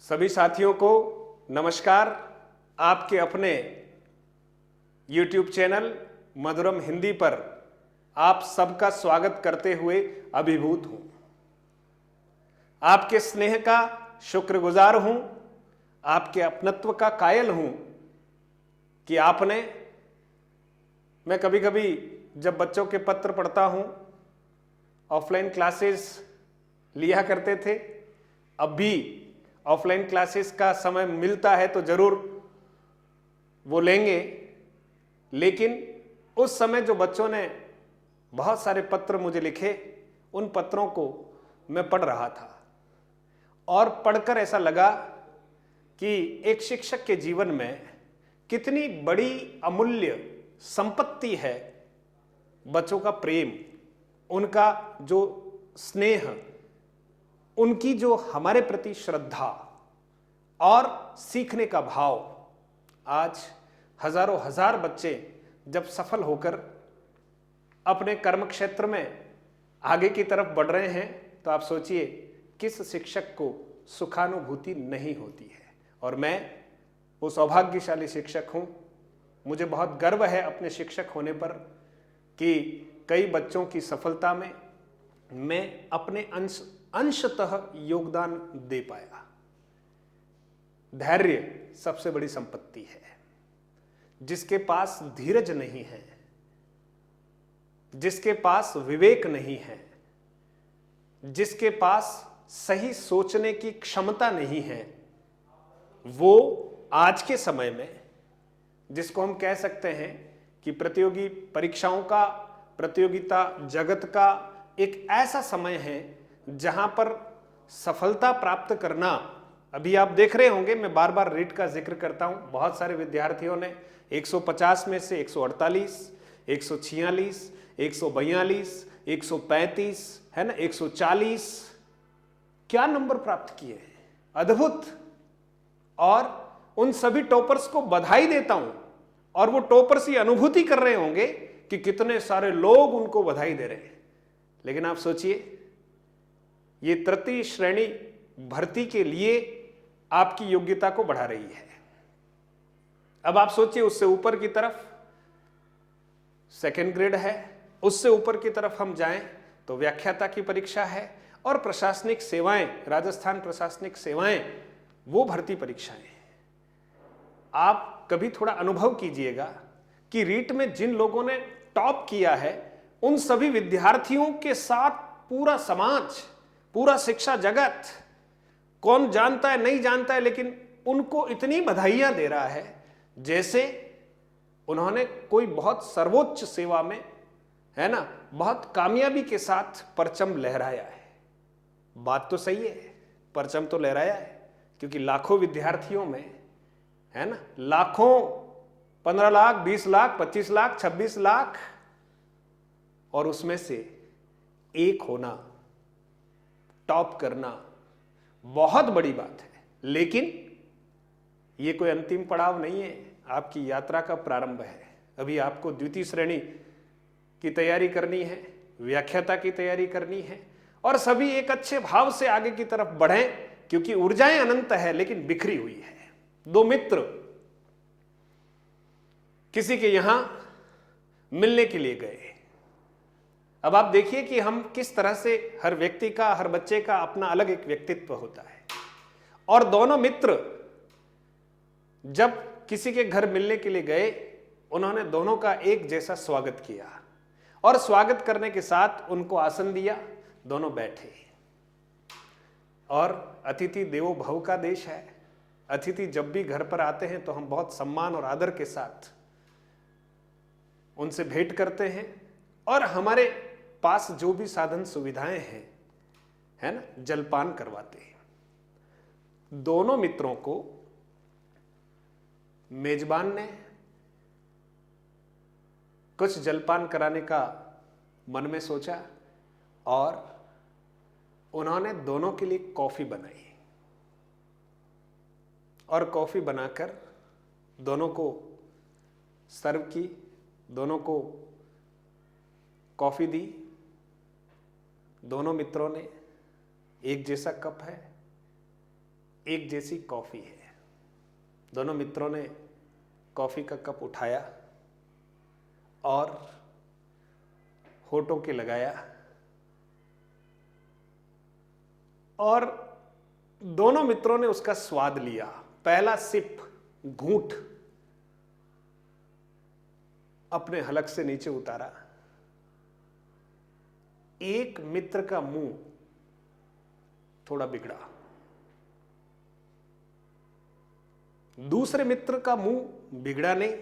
सभी साथियों को नमस्कार। आपके अपने YouTube चैनल मधुरम हिंदी पर आप सबका स्वागत करते हुए अभिभूत हूं। आपके स्नेह का शुक्रगुजार हूं, आपके अपनत्व का कायल हूं कि आपने, मैं कभी कभी जब बच्चों के पत्र पढ़ता हूं, ऑफलाइन क्लासेस लिया करते थे, अब भी ऑफलाइन क्लासेस का समय मिलता है तो जरूर वो लेंगे, लेकिन उस समय जो बच्चों ने बहुत सारे पत्र मुझे लिखे, उन पत्रों को मैं पढ़ रहा था और पढ़कर ऐसा लगा कि एक शिक्षक के जीवन में कितनी बड़ी अमूल्य संपत्ति है बच्चों का प्रेम, उनका जो स्नेह, उनकी जो हमारे प्रति श्रद्धा और सीखने का भाव। आज हजारों हजार बच्चे जब सफल होकर अपने कर्म क्षेत्र में आगे की तरफ बढ़ रहे हैं तो आप सोचिए किस शिक्षक को सुखानुभूति नहीं होती है। और मैं वो सौभाग्यशाली शिक्षक हूं, मुझे बहुत गर्व है अपने शिक्षक होने पर कि कई बच्चों की सफलता में मैं अपने अंशतः योगदान दे पाया। धैर्य सबसे बड़ी संपत्ति है। जिसके पास धीरज नहीं है, जिसके पास विवेक नहीं है, जिसके पास सही सोचने की क्षमता नहीं है, वो आज के समय में, जिसको हम कह सकते हैं कि प्रतियोगी परीक्षाओं का, प्रतियोगिता जगत का एक ऐसा समय है जहां पर सफलता प्राप्त करना, अभी आप देख रहे होंगे मैं बार बार रीट का जिक्र करता हूं, बहुत सारे विद्यार्थियों ने 150 में से 148, 146, 142, 135, है ना, 140 क्या नंबर प्राप्त किए हैं, अद्भुत। और उन सभी टॉपर्स को बधाई देता हूं और वो टॉपर्स ये अनुभूति कर रहे होंगे कि कितने सारे लोग उनको बधाई दे रहे हैं। लेकिन आप सोचिए, ये तृतीय श्रेणी भर्ती के लिए आपकी योग्यता को बढ़ा रही है। अब आप सोचिए उससे ऊपर की तरफ सेकेंड ग्रेड है, उससे ऊपर की तरफ हम जाएं तो व्याख्याता की परीक्षा है और प्रशासनिक सेवाएं, राजस्थान प्रशासनिक सेवाएं, वो भर्ती परीक्षाएं। आप कभी थोड़ा अनुभव कीजिएगा कि रीट में जिन लोगों ने टॉप किया है उन सभी विद्यार्थियों के साथ पूरा समाज, पूरा शिक्षा जगत, कौन जानता है नहीं जानता है, लेकिन उनको इतनी बधाइयां दे रहा है जैसे उन्होंने कोई बहुत सर्वोच्च सेवा में, है ना, बहुत कामयाबी के साथ परचम लहराया है। बात तो सही है, परचम तो लहराया है, क्योंकि लाखों विद्यार्थियों में, है ना, लाखों, 15 लाख, 20 लाख, 25 लाख, 26 लाख, और उसमें से एक होना, टॉप करना बहुत बड़ी बात है। लेकिन ये कोई अंतिम पड़ाव नहीं है, आपकी यात्रा का प्रारंभ है। अभी आपको द्वितीय श्रेणी की तैयारी करनी है, व्याख्याता की तैयारी करनी है, और सभी एक अच्छे भाव से आगे की तरफ बढ़ें, क्योंकि ऊर्जाएं अनंत है लेकिन बिखरी हुई है। दो मित्र किसी के यहां मिलने के लिए गए। अब आप देखिए कि हम किस तरह से, हर व्यक्ति का, हर बच्चे का अपना अलग एक व्यक्तित्व होता है, और दोनों मित्र जब किसी के घर मिलने के लिए गए, उन्होंने दोनों का एक जैसा स्वागत किया और स्वागत करने के साथ उनको आसन दिया, दोनों बैठे। और अतिथि देवो भव का देश है। अतिथि जब भी घर पर आते हैं तो हम बहुत सम्मान और आदर के साथ उनसे भेंट करते हैं, और हमारे पास जो भी साधन सुविधाएं हैं, है ना, जलपान करवाते हैं। दोनों मित्रों को मेजबान ने कुछ जलपान कराने का मन में सोचा और उन्होंने दोनों के लिए कॉफी बनाई, और कॉफी बनाकर दोनों को सर्व की, दोनों को कॉफी दी। दोनों मित्रों ने एक जैसा कप है, एक जैसी कॉफी है। दोनों मित्रों ने कॉफी का कप उठाया और होठों के लगाया और दोनों मित्रों ने उसका स्वाद लिया। पहला सिप, घूंट अपने हलक से नीचे उतारा। एक मित्र का मुंह थोड़ा बिगड़ा, दूसरे मित्र का मुंह बिगड़ा नहीं,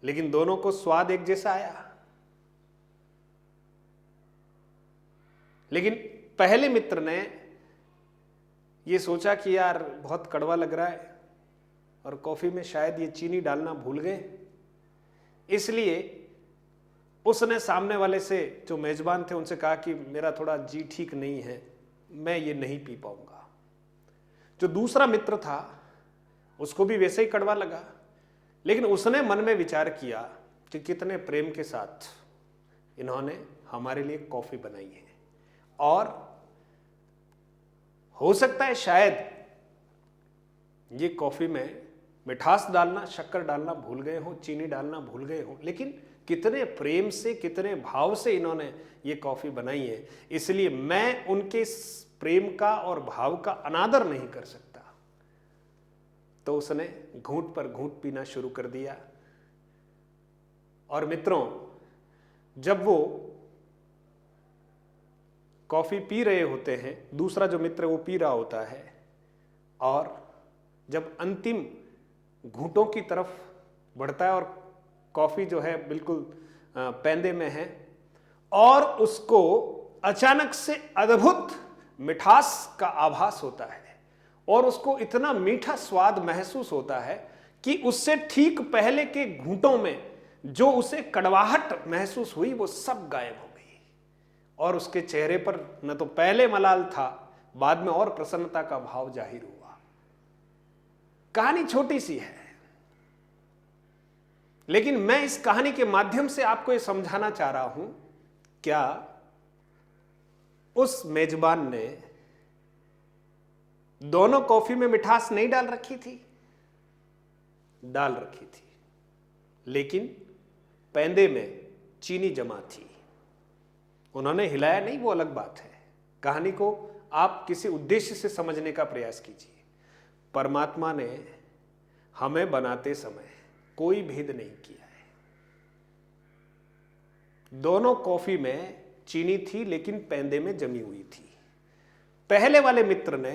लेकिन दोनों को स्वाद एक जैसा आया। लेकिन पहले मित्र ने यह सोचा कि यार बहुत कड़वा लग रहा है और कॉफी में शायद ये चीनी डालना भूल गए, इसलिए उसने सामने वाले से, जो मेजबान थे, उनसे कहा कि मेरा थोड़ा जी ठीक नहीं है, मैं ये नहीं पी पाऊंगा। जो दूसरा मित्र था उसको भी वैसे ही कड़वा लगा, लेकिन उसने मन में विचार किया कि कितने प्रेम के साथ इन्होंने हमारे लिए कॉफी बनाई है और हो सकता है शायद ये कॉफी में मिठास डालना, शक्कर डालना भूल गए हो, चीनी डालना भूल गए हो, लेकिन कितने प्रेम से, कितने भाव से इन्होंने ये कॉफी बनाई है, इसलिए मैं उनके प्रेम का और भाव का अनादर नहीं कर सकता। तो उसने घूंट पर घूंट पीना शुरू कर दिया। और मित्रों, जब वो कॉफी पी रहे होते हैं, दूसरा जो मित्र वो पी रहा होता है, और जब अंतिम घूंटों की तरफ बढ़ता है और कॉफी जो है बिल्कुल पैंदे में है और उसको अचानक से अद्भुत मिठास का आभास होता है और उसको इतना मीठा स्वाद महसूस होता है कि उससे ठीक पहले के घूंटों में जो उसे कड़वाहट महसूस हुई वो सब गायब हो गई और उसके चेहरे पर न तो पहले मलाल था, बाद में और प्रसन्नता का भाव जाहिर हुआ। कहानी छोटी सी है, लेकिन मैं इस कहानी के माध्यम से आपको यह समझाना चाह रहा हूं, क्या उस मेजबान ने दोनों कॉफी में मिठास नहीं डाल रखी थी? डाल रखी थी, लेकिन पैंदे में चीनी जमा थी। उन्होंने हिलाया नहीं, वो अलग बात है। कहानी को आप किसी उद्देश्य से समझने का प्रयास कीजिए। परमात्मा ने हमें बनाते समय कोई भेद नहीं किया है। दोनों कॉफी में चीनी थी, लेकिन पैंदे में जमी हुई थी। पहले वाले मित्र ने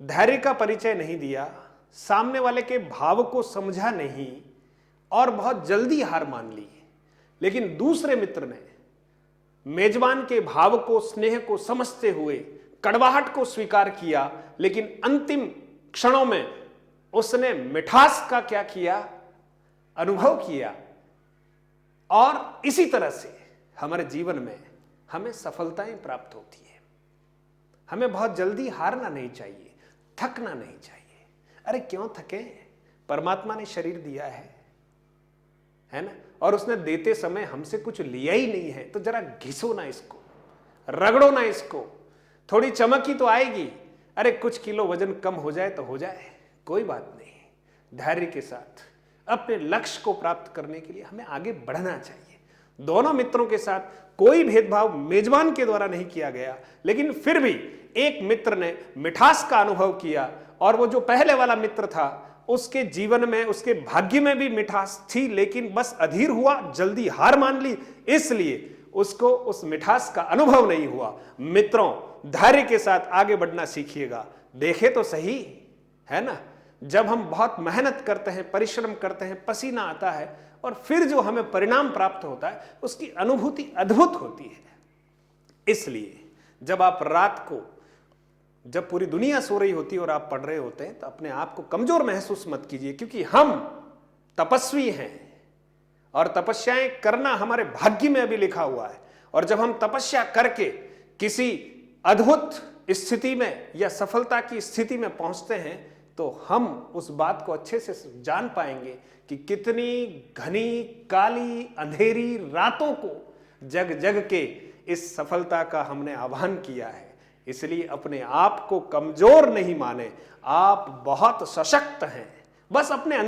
धैर्य का परिचय नहीं दिया, सामने वाले के भाव को समझा नहीं और बहुत जल्दी हार मान ली। लेकिन दूसरे मित्र ने मेजबान के भाव को, स्नेह को समझते हुए कड़वाहट को स्वीकार किया, लेकिन अंतिम क्षणों में उसने मिठास का क्या किया? अनुभव किया। और इसी तरह से हमारे जीवन में हमें सफलताएं प्राप्त होती है। हमें बहुत जल्दी हारना नहीं चाहिए, थकना नहीं चाहिए। अरे क्यों थके? परमात्मा ने शरीर दिया है ना, और उसने देते समय हमसे कुछ लिया ही नहीं है, तो जरा घिसो ना इसको, रगड़ो ना इसको, थोड़ी चमक ही तो आएगी। अरे कुछ किलो वजन कम हो जाए तो हो जाए, कोई बात नहीं। धैर्य के साथ अपने लक्ष्य को प्राप्त करने के लिए हमें आगे बढ़ना चाहिए। दोनों मित्रों के साथ कोई भेदभाव मेजबान के द्वारा नहीं किया गया, लेकिन फिर भी एक मित्र ने मिठास का अनुभव किया और वो जो पहले वाला मित्र था उसके जीवन में, उसके भाग्य में भी मिठास थी, लेकिन बस अधीर हुआ, जल्दी हार मान ली, इसलिए उसको उस मिठास का अनुभव नहीं हुआ। मित्रों, धैर्य के साथ आगे बढ़ना सीखिएगा। देखे तो सही, है ना, जब हम बहुत मेहनत करते हैं, परिश्रम करते हैं, पसीना आता है और फिर जो हमें परिणाम प्राप्त होता है उसकी अनुभूति अद्भुत होती है। इसलिए जब आप रात को, जब पूरी दुनिया सो रही होती है और आप पढ़ रहे होते हैं, तो अपने आप को कमजोर महसूस मत कीजिए, क्योंकि हम तपस्वी हैं और तपस्याएं करना हमारे भाग्य में अभी लिखा हुआ है। और जब हम तपस्या करके किसी अद्भुत स्थिति में या सफलता की स्थिति में पहुंचते हैं, तो हम उस बात को अच्छे से जान पाएंगे कि कितनी घनी, काली, अंधेरी रातों को जग जग के इस सफलता का हमने आह्वान किया है। इसलिए अपने आप को कमजोर नहीं माने, आप बहुत सशक्त हैं। बस अपने